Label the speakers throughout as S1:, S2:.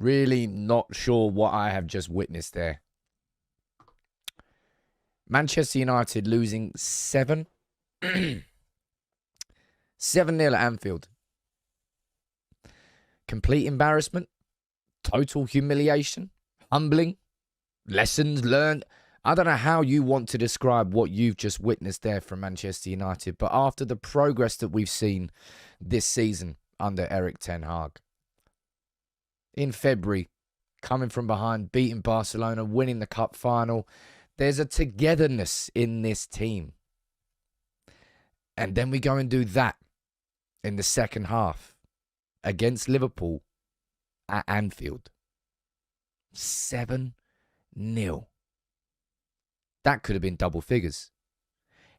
S1: Really not sure what I have just witnessed there. Manchester United losing 7. 7-0 at Anfield. Complete embarrassment. Total humiliation. Humbling. Lessons learned. I don't know how you want to describe what you've just witnessed there from Manchester United, but after the progress that we've seen this season under Erik ten Hag, in February, coming from behind, beating Barcelona, winning the cup final, there's a togetherness in this team. And then we go and do that in the second half against Liverpool at Anfield. 7-0. That could have been double figures.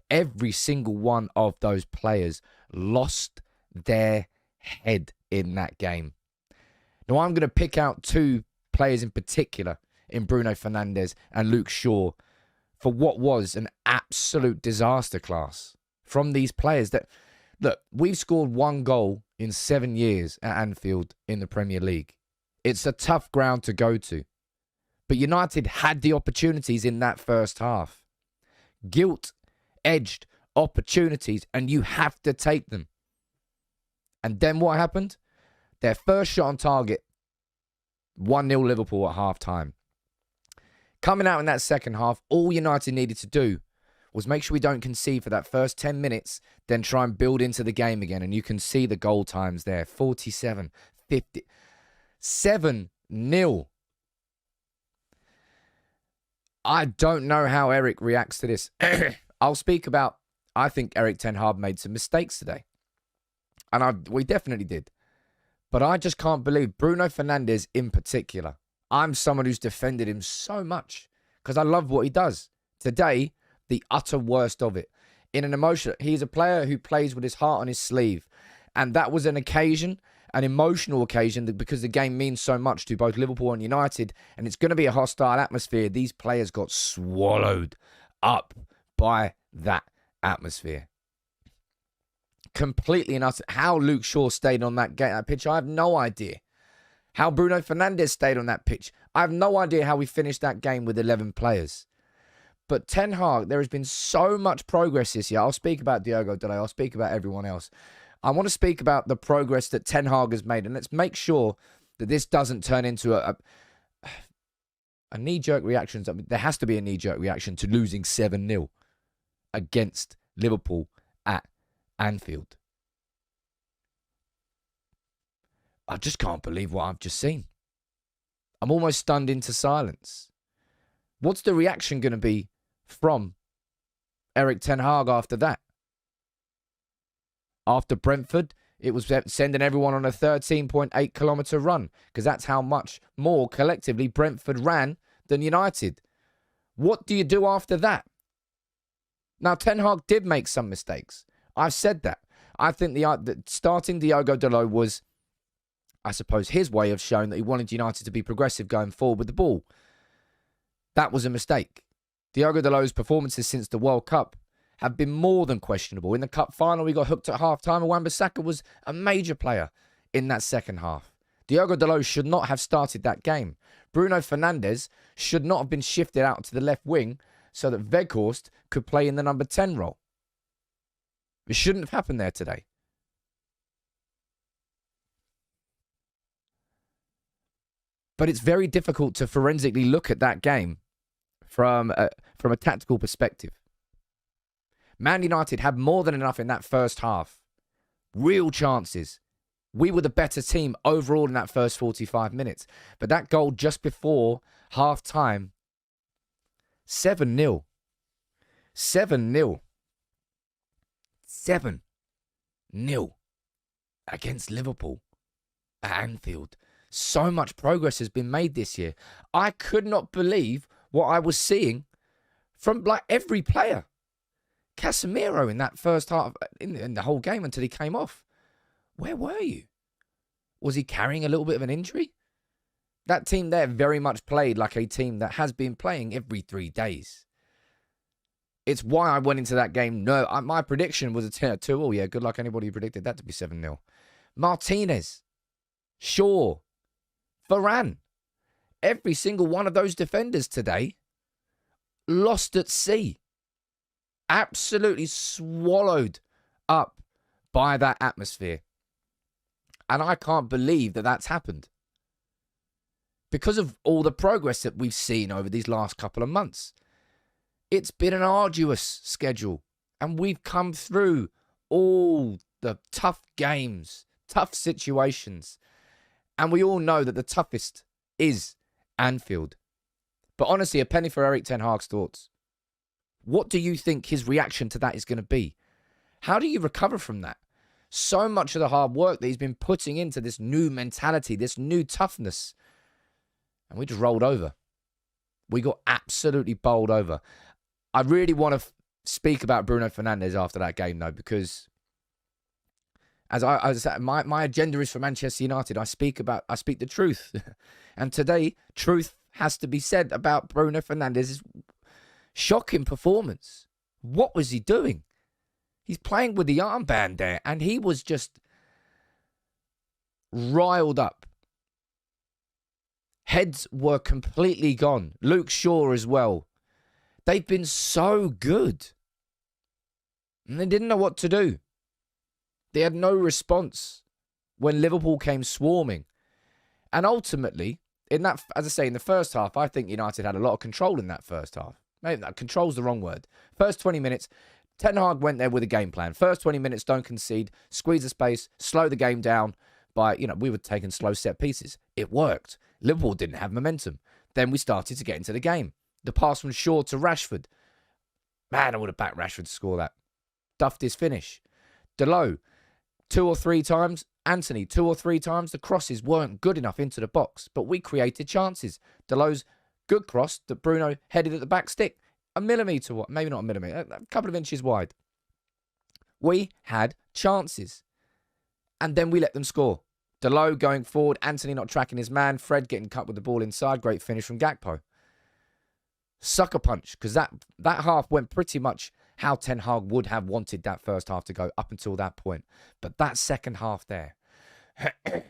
S1: Every single one of those players lost their head in that game. Now, I'm going to pick out 2 players in particular in Bruno Fernandes and Luke Shaw for what was an absolute disaster class from these players. That, look, we've scored 1 goal in 7 years at Anfield in the Premier League. It's a tough ground to go to. But United had the opportunities in that first half. Guilt-edged opportunities, and you have to take them. And then what happened? Their first shot on target, 1-0 Liverpool at half-time. Coming out in that second half, all United needed to do was make sure we don't concede for that first 10 minutes, then try and build into the game again. And you can see the goal times there, 47, 50, 7-0. I don't know how Erik reacts to this. I'll speak about, I think Erik ten Hag made some mistakes today. And we definitely did. But I just can't believe Bruno Fernandes in particular. I'm someone who's defended him so much because I love what he does. Today, the utter worst of it. In an emotion, he's a player who plays with his heart on his sleeve. And that was an occasion, an emotional occasion, because the game means so much to both Liverpool and United, and it's going to be a hostile atmosphere. These players got swallowed up by that atmosphere. Completely and utter. How Luke Shaw stayed on that pitch, I have no idea. How Bruno Fernandes stayed on that pitch, I have no idea how we finished that game with 11 players. But Ten Hag, there has been so much progress this year. I'll speak about Diogo Dalot. I'll speak about everyone else. I want to speak about the progress that Ten Hag has made. And let's make sure that this doesn't turn into a knee-jerk reaction. There has to be a knee-jerk reaction to losing 7-0 against Liverpool at Anfield. I just can't believe what I've just seen. I'm almost stunned into silence. What's the reaction going to be from Erik ten Hag after that? After Brentford, it was sending everyone on a 13.8-kilometre run because that's how much more collectively Brentford ran than United. What do you do after that? Now, Ten Hag did make some mistakes. I've said that. I think the starting Diogo Dalot was, I suppose, his way of showing that he wanted United to be progressive going forward with the ball. That was a mistake. Diogo Dalot's performances since the World Cup have been more than questionable. In the cup final, we got hooked at half-time, and Wan-Bissaka was a major player in that second half. Diogo Dalot should not have started that game. Bruno Fernandes should not have been shifted out to the left wing so that Weghorst could play in the number 10 role. It shouldn't have happened there today. But it's very difficult to forensically look at that game from a tactical perspective. Man United had more than enough in that first half. Real chances. We were the better team overall in that first 45 minutes. But that goal just before half-time, 7-0. 7-0. 7-0 against Liverpool at Anfield. So much progress has been made this year. I could not believe what I was seeing from every player. Casemiro in that first half, in the whole game until he came off. Where were you? Was he carrying a little bit of an injury? That team there very much played like a team that has been playing every 3 days. It's why I went into that game. No, my prediction was a 2-0. Yeah, good luck anybody who predicted that to be 7-0. Martinez, Shaw, Varane. Every single one of those defenders today lost at sea. Absolutely swallowed up by that atmosphere. And I can't believe that that's happened. Because of all the progress that we've seen over these last couple of months. It's been an arduous schedule. And we've come through all the tough games, tough situations. And we all know that the toughest is Anfield. But honestly, a penny for Erik Ten Hag's thoughts. What do you think his reaction to that is going to be? How do you recover from that? So much of the hard work that he's been putting into this new mentality, this new toughness. And we just rolled over. We got absolutely bowled over. I really want to speak about Bruno Fernandes after that game, though, because as I said, my agenda is for Manchester United. I speak the truth. And today, truth has to be said about Bruno Fernandes' shocking performance. What was he doing? He's playing with the armband there, and he was just riled up. Heads were completely gone. Luke Shaw as well. They've been so good. And they didn't know what to do. They had no response when Liverpool came swarming. And ultimately, in that, as I say, in the first half, I think United had a lot of control in that first half. Maybe that control's the wrong word. First 20 minutes, Ten Hag went there with a game plan. First 20 minutes, don't concede, squeeze the space, slow the game down by, we were taking slow set pieces. It worked. Liverpool didn't have momentum. Then we started to get into the game. The pass from Shaw to Rashford. Man, I would have backed Rashford to score that. Duffed his finish. Delot, 2 or 3 times. Anthony, 2 or 3 times. The crosses weren't good enough into the box, but we created chances. Delot's good cross that Bruno headed at the back stick. A millimetre, maybe not a millimetre, a couple of inches wide. We had chances. And then we let them score. Delot going forward, Anthony not tracking his man, Fred getting cut with the ball inside. Great finish from Gakpo. Sucker punch, because that half went pretty much how Ten Hag would have wanted that first half to go up until that point. But that second half there, I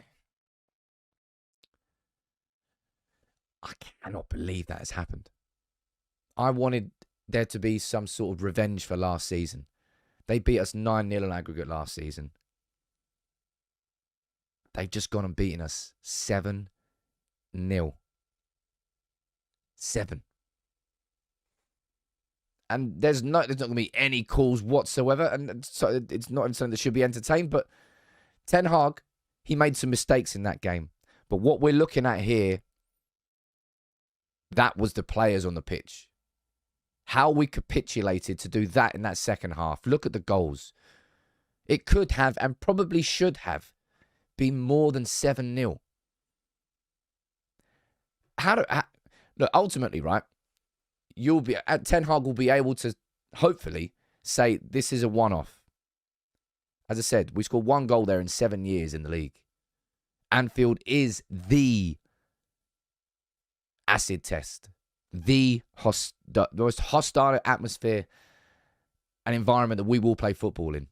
S1: cannot believe that has happened. I wanted there to be some sort of revenge for last season. They beat us 9-0 on aggregate last season. They've just gone and beaten us 7-0. 7. And there's not going to be any calls whatsoever. And so it's not something that should be entertained. But Ten Hag, he made some mistakes in that game. But what we're looking at here, that was the players on the pitch. How we capitulated to do that in that second half. Look at the goals. It could have and probably should have been more than 7-0. Look, ultimately, right, Ten Hag will be able to hopefully say this is a one-off. As I said, we scored 1 goal there in 7 years in the league. Anfield is the acid test. The most hostile atmosphere and environment that we will play football in.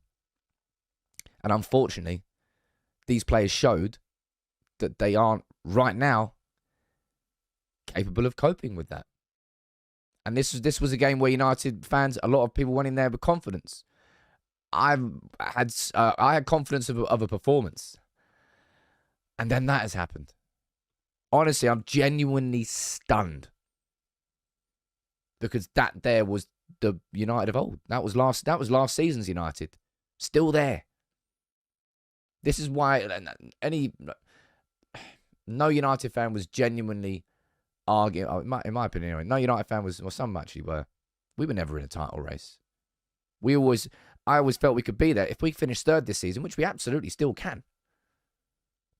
S1: And unfortunately, these players showed that they aren't, right now, capable of coping with that. And this was a game where United fans, a lot of people went in there with confidence. I had confidence of a performance. And then that has happened. Honestly, I'm genuinely stunned. Because that there was the United of old. That was last season's United. Still there. This is why no United fan was genuinely arguing. In my opinion, anyway, no United fan was, well, some actually were. We were never in a title race. I always felt we could be there. If we finish 3rd this season, which we absolutely still can,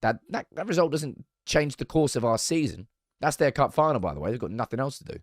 S1: that result doesn't change the course of our season. That's their cup final, by the way. They've got nothing else to do.